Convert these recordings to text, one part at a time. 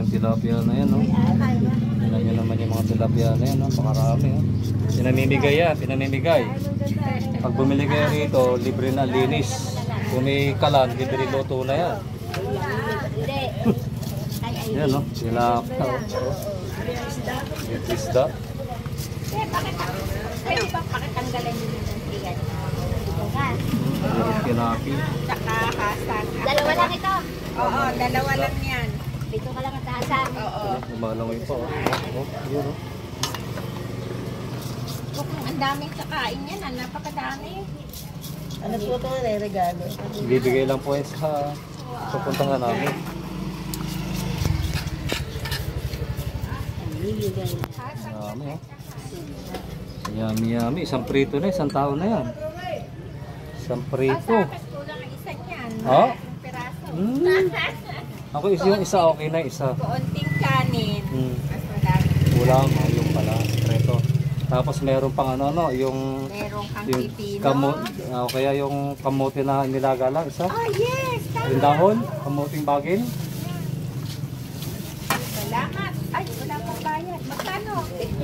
yung tilapia na yan, no? Tingnan nyo naman yung mga tilapia na yan, no? Pakarami, no? Pinamimigay yan, pinamimigay. Pag bumili kayo rito, libre na linis. Kung may kalan, libre luto na yan. Yan, no? Tilapia, oh. Isda. Pwede bang pakitanggalan din yung tiyan? Kinaki. Tsaka hasang. Dalawa lang ito. Oo, dalawa lang yan. Dito ka lang at hasang. Oo. Lumalangoy pa, oh. Oh, yun, oh. Ang daming kakain yan, napakadami. Ano po ito? Regalo. Bibigay lang po yan sa pupuntahan namin. Marami, oh. Yummy, yummy. Isang prito na, isang tao na yan. Isang prito. Kulang ang isa niyan. Oh? Piraso. Ako yung isa, okay na isa. Kaunting kanin. Mas madami. Kulang, yung pala, prito. Tapos meron pang ano, no, yung Merong kang yung pipino. kaya yung kamote na nilaga lang, isa. Oh yes! Yung dahon, kamuting bagin. Salamat. Ay, wala pang bayad. Magkano?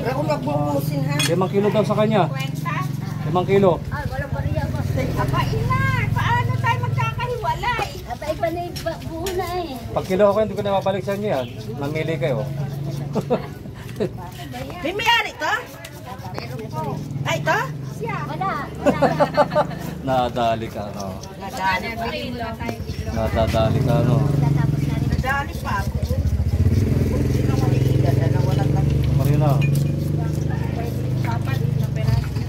Ako magbumusin ha. 5 kilo daw sa kanya. 50? 5 kilo. Ah, walang bariya ko. Aba, ina! Paano tayo magkakahiwalay? Aba, iba na yung buo na eh. Pag kilo ako, hindi ko na mabalik sa inyo yan. Mamili kayo. May mayari to? Ay, to? Siya. Wala. Wala. Nadali ka, no? Nadali pa rin lang tayo dito. Nadadali ka, no? Tatapos na rin. Nadali pa ako. Marina. Papalit na peraso.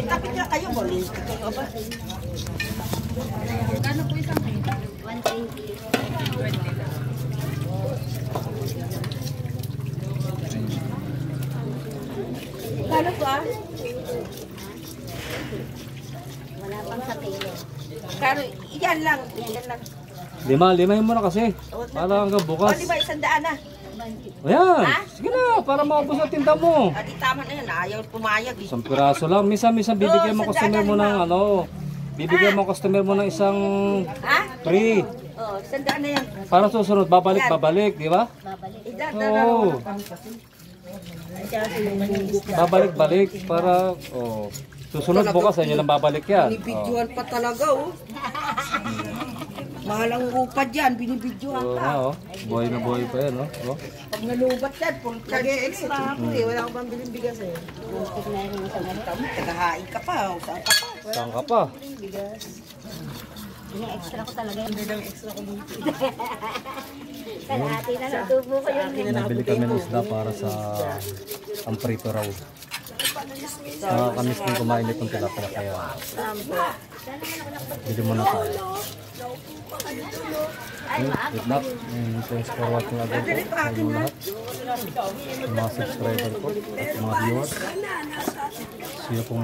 Tapit na kayo, Molly. Gano'n po isang kilo? 120. Kano to ah? Wala pang sa kilo. Karo, yan lang. Yan lang. 5 yun muna kasi. Para hanggang O, bukas. di ba, 100 na? Ayan. Sige na, para maubos ang tinda mo. Ah, di tama na yun. Ayaw pumayag. Eh. Isang piraso lang. Minsan bibigyan mo customer mo ng ano. Bibigyan mo customer mo ng isang Ha? free. Oh, 100 na yan. Para susunod, babalik, di ba? Babalik. Oo. Babalik para susunod bukas sa inyo lang babalik yan. Binibidyohan pa talaga, oh. Mahalang upad yan, binibidyohan Oo pa. nga, oh. Buhay na buhay pa yan, oh. Pag nalubat yan, nag-e-extra ako eh. Wala akong pambiling bigas eh. Plastic na rin sa mga. Tagahain ka pa, oh. Saan ka pa? Saan ka pa? Yung extra ko talaga. Hindi lang extra ko dito. Kalahati na natubo ko yun. Nabili kami ng isda para sa ang prito raw. Kami kung kumain itong tilapia kaya bili muna tayo. Good luck and thanks for watching again po sa inyong lahat. Sa mga subscriber ko at mga viewers. See you po.